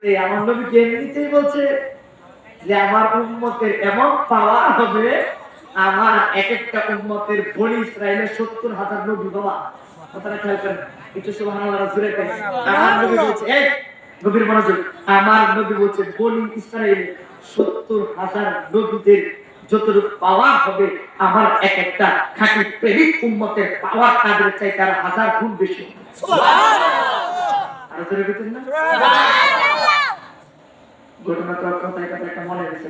আমার নবী এমনিতেই বলছে যে আমার উম্মতের এমন পাওয়ার হবে, আমার এক একটা উম্মতের বনি ইসরায়েলের ৭০,০০০ নবী বাবা। কথাটা খেয়াল করেন একটু, সুবহানাল্লাহ রাসূলের কাছে আমার নবী বলছে, এই গভীর মনোযোগ, আমার নবী বলছে বনি ইসরায়েলের ৭০,০০০ নবীদের যতটুকু পাওয়ার হবে, আমার এক একটা খাঁটি প্রেমিক উম্মতের পাওয়ার তাদের চাইতে আর ১০০০ গুণ বেশি। সুবহানাল্লাহ। আর জোরে বলুন না সুবহানাল্লাহ। ঘটনা তো কথায় কথায় একটা মনে হয়েছে,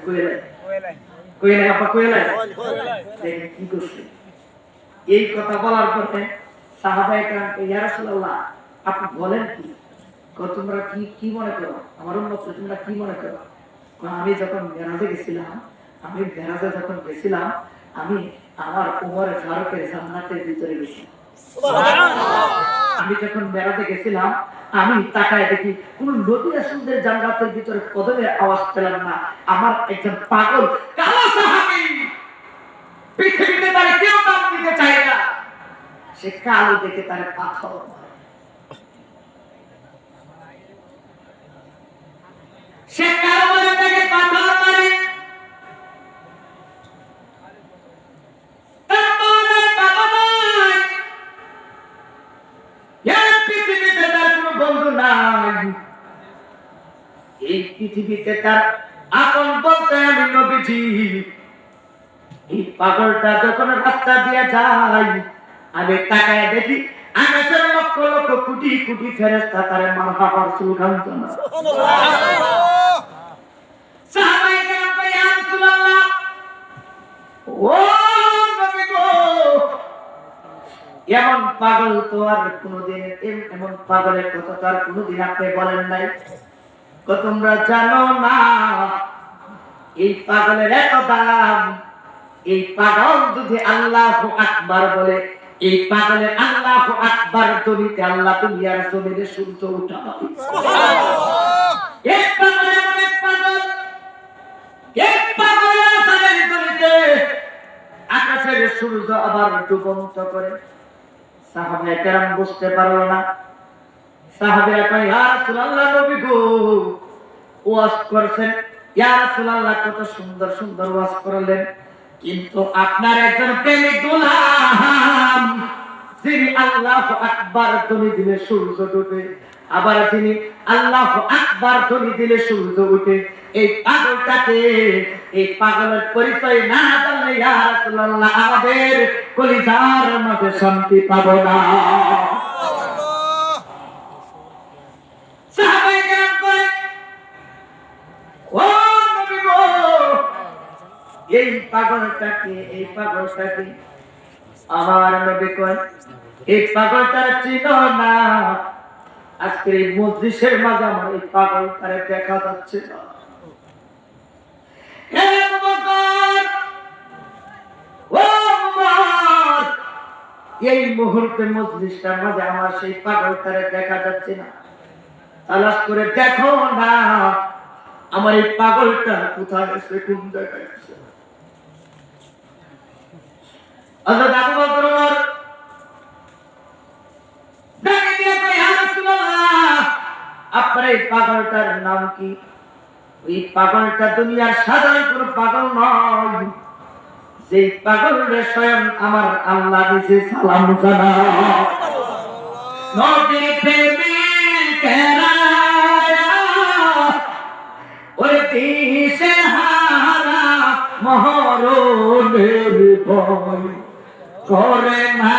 কোয়েলাই আপা কোয়েলাই দেখেন কি করছে। এই কথা বলার পরে সাহাবায়ে কেরাম, ইয়া রাসূলুল্লাহ আপনি বলেন কি, তোমরা কি কি মনে করো, আমার উম্মত তোমরা কি মনে করো? আমি যখন মেরাজে গেছিলাম, আমি আমার উমর ফারুকের জান্নাতের ভিতরে গেছি। সুবহানাল্লাহ। আমি যখন মেরাজে গেছিলাম, আমি তাকায় দেখি কোন নবী রাসূলদের জান্নাতের ভিতরে কদমের আওয়াজ পেলাম না। আমার একজন পাগল কালো সাহাবী, পৃথিবীতে তার কেউ নাম দিতে চায় না, সে কালো দেখে তার পাথর মারে। সে কালো বলে তাকে পাথর মারে। এই পৃথিবীতে তার আপন বলতে আমি নবীজি। এই পাগলটা যখন রাস্তা দিয়ে যায়, আমি তাকায় দেখি আকাশের লক্ষ লক্ষ কোটি কোটি ফেরেশতা তারে মারহাবার স্লোগান জানায়। সুবহানাল্লাহ। সাহাবায়ে কেরাম কয়, ইয়া রাসূলুল্লাহ, ও নবী গো, এমন পাগল তো আর কোনদিন, এমন পাগলের কথা তো আর কোনদিন আপনি বলেন নাই। তোমরা জানো না এই পাগলের এত দাম। এই পাগল যদি আল্লাহু আকবার বলে, এই পাগলের আল্লাহু আকবার ধ্বনিতে আল্লাহ দুনিয়ার জমিনে সূর্য উঠাবে। সুবহানাল্লাহ। এক পাগলের অনেক পাগল, এক পাগলের আসানের ধ্বনিতে আকাশের সূর্য আবার ডুবন্ত করে। সাহাবায়ে কেরাম বুঝতে পারল না। সাহাবীরা কয়, ইয়া রাসূলুল্লাহ, নবী গো ওয়াজ করছেন, ইয়া রাসূলুল্লাহ কত সুন্দর সুন্দর ওয়াজ করলেন, কিন্তু আপনার একজন প্রেমিক গোলাম যিনি আল্লাহু আকবার ধ্বনি দিলে সূর্য ডুবে, আবার যিনি আল্লাহু আকবার ধ্বনি দিলে সূর্য ওঠে, এই পাগলটাকে, এই পাগলের পরিচয় না জানলে ইয়া রাসূলুল্লাহ আমাদের কলিজার মাঝে শান্তি পাবো না। সাহাবায়ে কেরাম কয়, ও নবী গো, এই পাগলটাকে, এই পাগলটাকে। আমার নবী কয়, এই পাগলটা চিনো না? আজকে এই মজলিসের মাঝে আমার এই পাগলটারে দেখা যাচ্ছে না। হে আবু বকর, ও উমর, এই মুহূর্তে মজলিসটার মাঝে আমার সেই পাগলটারে দেখা যাচ্ছে না। তালাশ করে দেখো না আমার এই পাগলটা কোথায় আছে, কোন জায়গায় আছে। হযরত আবু বকর ওমর ডাকে দিয়ে কয়, ইয়া রাসূলুল্লাহ আপনার এই পাগলটার নাম কি? এই পাগলটা দুনিয়ার সাধারণ কোন পাগল নয়, যে পাগলের স্বয়ং আমার আল্লাহ দিয়েছে সালাম জানাও। নবীর প্রেমিকেরা ওরে দিশে হারা মরণের ভয় করে না,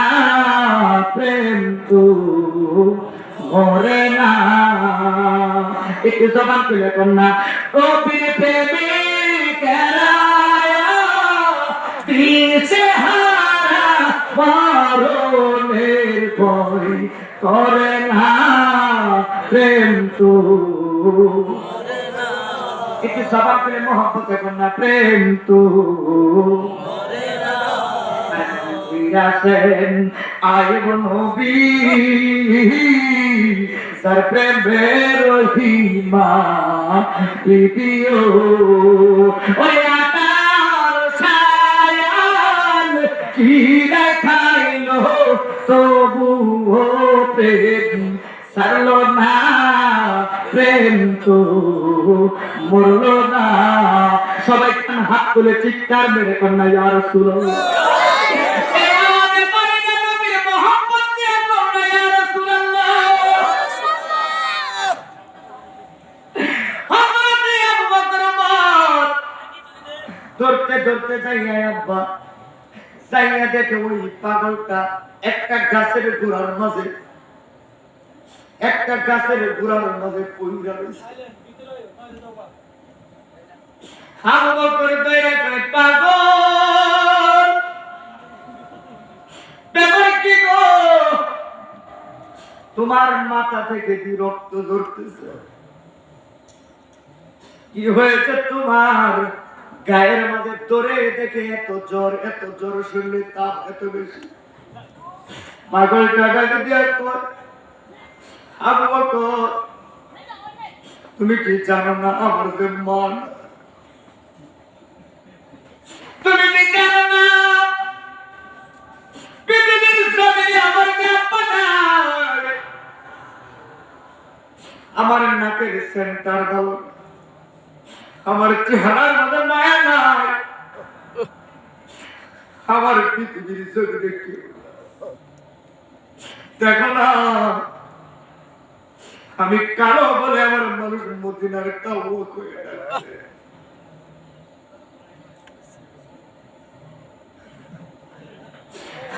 প্রেম তো মরে না। একটু জবান খুলে কন্যা, নবীর প্রেমিকেরা দিশে হারা মরণের ভয় করে না, প্রেম তো একটু সবাই পেলে মহব্বত কন্যা, প্রেম তো আইব নবী সর প্রেম বেরহিমা দিও, ওই আটার ছায়াল কি দেখাইলো তবু প্রেম সারলো না, প্রেম তো মরলো না। সবাই হাত তুলে চিৎকার মেরে কন্যা ইয়া রাসূলুল্লাহ। ধরতে ধরতে যাইয়া আব্বা যাইয়া দেখে ওই পাগলটা একটা গাছের গোড়ার মাঝে পইড়া রইছে। আবু বকর দইরা কয় পাগল ব্যাপার কি গো, তোমার মাথা থেকে কি রক্ত ঝরতেছে? কি হয়েছে তোমার? গায়ের মধ্যে তোরে দেখে এত জ্বর শরীরে তাপ এত বেশি। পাগল টাকা দিয়া কয় আবু বকর তুমি কি জানো না আমার যে মন, তুমি কি জানো না পৃথিবীর জমিনে আমার যে আপা নাই, আমার নাকের সেন্টার ভালো, আমার চেহারার মধ্যে মায়া নাই, আমার পৃথিবীর জমিনে কি দেখো না আমি কালো বলে আমার মানুষ মদিনার কালো করে রাখছে।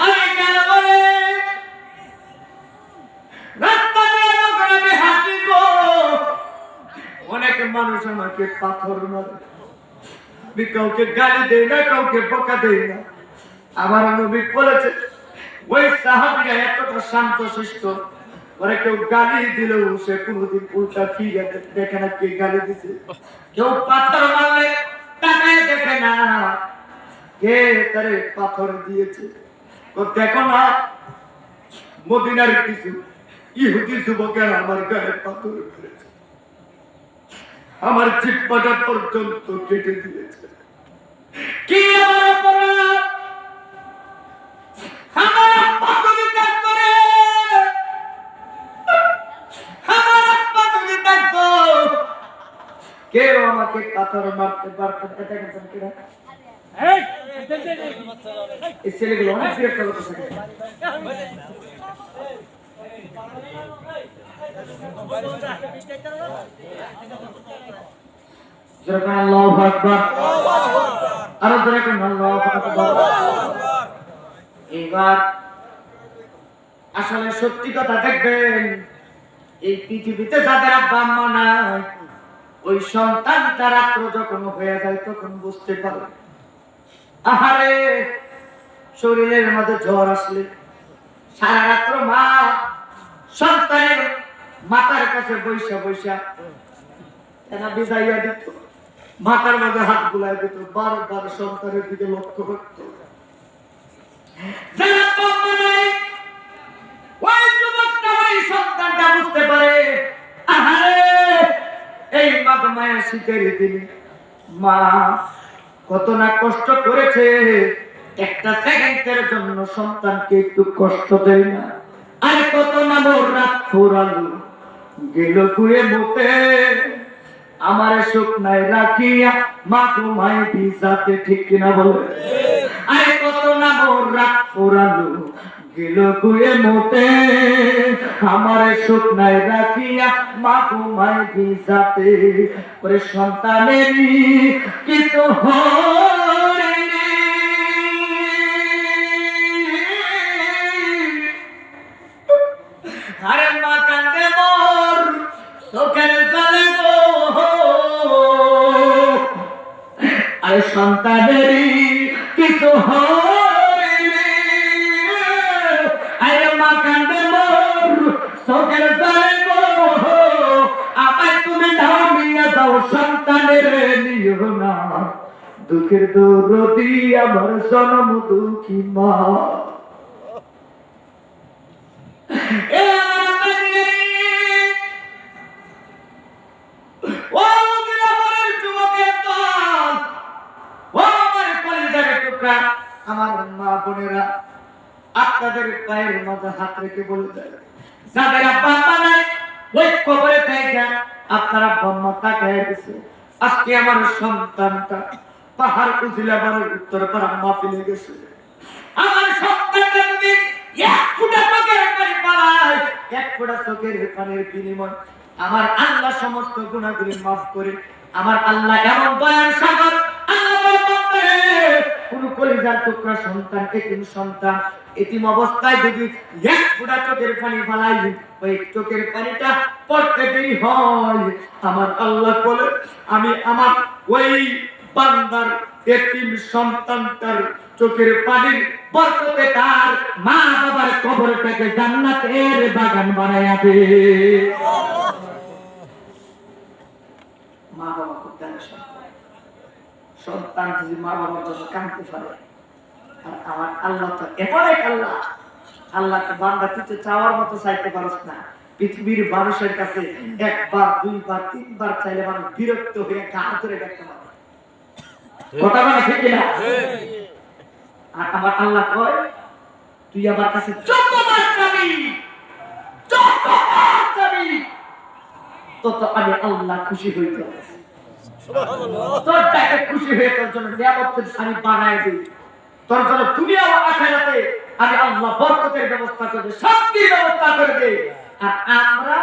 আমি কালো বলে রাস্তা দিয়ে যখন আমি হাঁটিব অনেক মানুষ আমাকে পাথর মারে, আমি কাউকে গালি দেই না, কাউকে বকা দেই না। আমার নবী বলেছে ওই সাহাবীরা এতটা শান্ত শিষ্ট, ওরা কেউ গালি দিলেও সে কোনোদিন উল্টা ফিরে দেখে না কে গালি দিছে, কেউ পাথর মারলে তাকায় দেখে না কে তারে পাথর দিয়েছে। তো দেখো না মদিনার কিছু ইহুদি যুবকেরা আমার গায়ে পাথর ফেলেছে, আমার জিহ্বাটা পর্যন্ত কেটে দিয়েছে। কি আমার অপরাধ? আমার আব্বা তুমি ত্যাগ করে, আমার আব্বা তুমি ত্যাগ করো, কেউ আমাকে পাথর মারতে পারতো না। দেখেন কিনা এই ছেলেগুলো অনেক বিরক্ত করতে থাকে। যেরকম আল্লাহু আকবার, আরো যেরকম আল্লাহু আকবার। এবার আসলে সত্যি কথা দেখবেন, এই পৃথিবীতে যাদের আব্বা আম্মা নাই ওই সন্তান তার রাত্র যখন হয়ে যায় তখন বুঝতে পারে। আহারে শরীরের মধ্যে জ্বর আসলে সারা রাত্র মা সন্তানের মাথার কাছে বৈশা বৈশা এনা বিদাইয়া দিত, মাথার মধ্যে হাত বুলাই দিত, বারবার সন্তানের দিকে লক্ষ্য করত। যারা বাবা নাই ওই যুবকটা ওই সন্তানটা বুঝতে পারে আহারে এই মাঘ মায়া শীতের দিনে মা কত না কষ্ট করেছে, একটা সেকেন্ডের জন্য সন্তানকে একটু কষ্ট দেয় না। আর কত না মোর রাত ফুরালো গেল ঘুরে মতে, আমার শুকনায় রাখিয়া মা ঘুমায় ভিজাতে, ঠিক কিনা বলে? আর কত না মোর রাত ফুরালো গেল ঘুরে মতে, আমার শুকনায় রাখিয়া মা ঘুমায় ভিজাতে। ওরে সন্তানেরই কিছু হয়নি, আরে মা কান্দে মোর চোখের জলে গো, আরে সন্তানেরই কিছু হয়নি, আরে মা কান্দে মোর চোখের জলে গো, আমায় তুমি নাও নিয়ে যাও সন্তানের নিও না, দুঃখের দরদি আমার জনম দুঃখী মা। আমার মা বোনেরা আপনাদের পায়ের মধ্যে হাত রেখে বলে দেয় যাদের আব্বা আম্মা নাই ওই কবরে থেকে আপনারা ব্রহ্মা তাকায় গেছে আজকে আমার সন্তানটা পাহাড় উজিলাবারের উত্তর পাড়া মাহফিলে গেছে আমার সন্তানটা যদি এক ফোঁটা চোখের পানি পায় এক ফোঁটা চোখের পানির বিনিময় আমার আল্লাহ সমস্ত গুনাহগুলি মাফ করে আমার আল্লাহ এমন দয়ার সাগর আল্লাহ কোন কলিজার টুকরা সন্তানকে কোন সন্তান এতিম অবস্থায় যদি এক ফোঁটা চোখের পানি ফেলাই ওই চোখের পানিটা পড়তে দেরি হয় আমার আল্লাহ বলে আমি আমার ওই বান্দার এতিম সন্তানটার চোখের পানির বরকতে তার মা বাবার কবরটাকে জান্নাতের বাগান বানায়া দে। মা বাবা খুব দামি সন্তান যদি মা বাবার জন্য কাঁদতে পারে আর আমার আল্লাহ তো এমন এক আল্লাহ আল্লাহকে বান্দা তুই চাওয়ার মতো চাইতে পারস না পৃথিবীর মানুষের কাছে একবার দুইবার তিনবার চাইলে মানুষ বিরক্ত হয়ে গান করে দেখতে পারে কথা বলা ঠিক না আর আমার আল্লাহ কয় তুই আমার কাছে যতবার চাবি তত আমি আল্লাহ খুশি হইতে আছি তোর টাকা খুশি হয়ে তোর জন্য নিয়ামতের আমি বানায় দিই তোর জন্য দুনিয়া ও আখিরাতে আমি আল্লাহ বরকতের ব্যবস্থা করবে শান্তির ব্যবস্থা করবে আর আমরা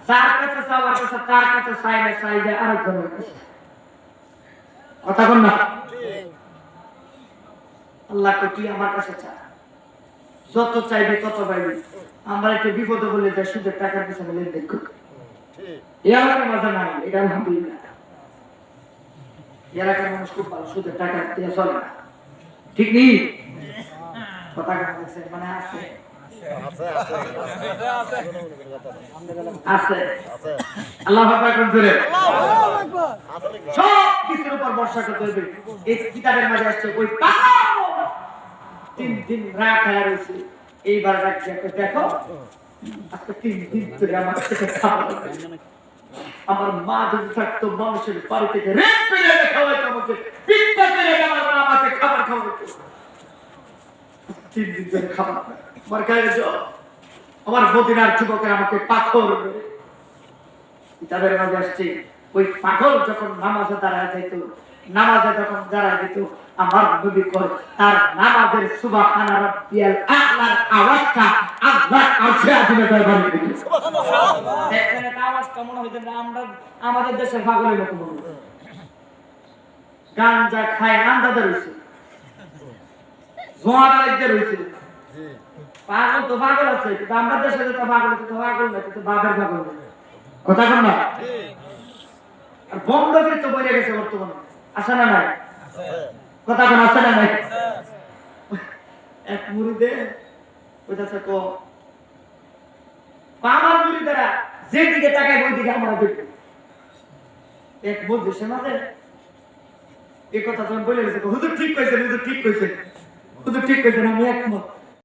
যার কাছে চাওয়ার কাছে তার কাছে চাইলে আরেকজনের কাছে কথা বল না আল্লাহকে তুই আমার কাছে চা যত চাইবে তত পাইবি আমরা একটু বিপদে বলে যাই সুদের টাকার পিছনে লেনদেন করি এলাকার মাঝে নাই এটা আলহামদুলিল্লাহ এলাকার মানুষ খুব ভালো সুদের টাকা দিয়ে চলে না ঠিক নেই কথা আছে মানে আছে আছে আল্লাহ আকবার কোন জোরে সব কিছুর উপর ভরসা করতে হবে এই কিতাবের মাঝে আসছে ওই তিন দিন রাত হয়ে রয়েছে এইবার রাখছে দেখো আজকে 3 দিন ধরে আমার থেকে খাবার আমার মা যদি থাকতো মানুষের বাড়ি থেকে রেট পেরে খাওয়াইতো আমাকে পিঠা পেরে আমার মা আমাকে খাবার খাওয়াইতো 3 দিন ধরে খাবার আমার গায়ে জ্বর আমার মদিনার যুবকের আমাকে পাথর কিতাবের মাঝে আসছে ওই পাগল যখন নামাজে দাঁড়ায় যেত নামাজে যখন দাঁড়ায় যেত আমার নবী কয় তার নামাজের সুবহান রাব্বিয়াল আ'লার আওয়াজটা আল্লাহ আরশে আজিমে দরবারে দিত সুবহানাল্লাহ এখানে আওয়াজ কেমন হইতো না আমরা আমাদের দেশের পাগলের মতো বলি গাঞ্জা খায় আন্দাজে রইছে জোয়ারা লাগতে রইছে পাগল তো পাগল আছে কিন্তু আমাদের দেশে তো পাগল না কিন্তু বাপের পাগল কথা কোন না আর বন্ধকে তো বইরে গেছে বর্তমানে আসে না নাই কথা কোন আসে না নাই এক মুরিদে ওইটাছে কো পামার মুরিদেরা যেদিকে তাকায় ওই দিকে আমরা দেখব এক বন্ধু সমাজে এই কথা যখন বলে গেছে হুজুর ঠিক কইছেন আমি একমত